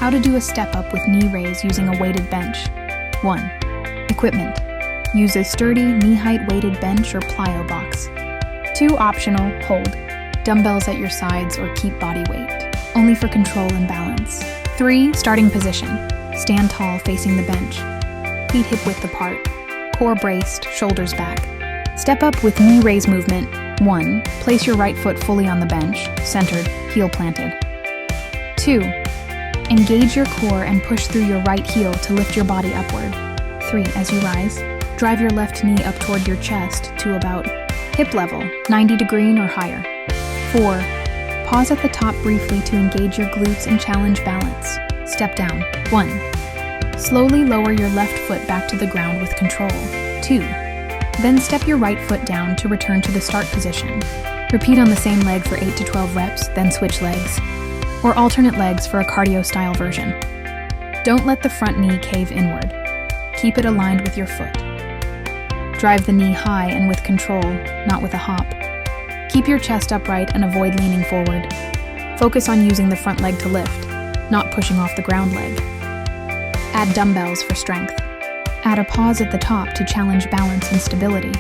How to do a step-up with knee raise using a weighted bench. 1. Equipment. Use a sturdy, knee-height weighted bench or plyo box. 2. Optional, hold. Dumbbells at your sides or keep body weight. Only for control and balance. 3. Starting position. Stand tall facing the bench. Feet hip-width apart. Core braced, shoulders back. Step up with knee raise movement. 1. Place your right foot fully on the bench, centered, heel planted. 2. Engage your core and push through your right heel to lift your body upward. 3. As you rise, drive your left knee up toward your chest to about hip level, 90 degree or higher. 4. Pause at the top briefly to engage your glutes and challenge balance. Step down. 1. Slowly lower your left foot back to the ground with control. 2. Then step your right foot down to return to the start position. Repeat on the same leg for 8 to 12 reps, then switch legs. Or alternate legs for a cardio-style version. Don't let the front knee cave inward. Keep it aligned with your foot. Drive the knee high and with control, not with a hop. Keep your chest upright and avoid leaning forward. Focus on using the front leg to lift, not pushing off the ground leg. Add dumbbells for strength. Add a pause at the top to challenge balance and stability.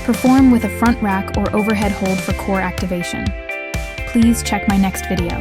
Perform with a front rack or overhead hold for core activation. Please check my next video.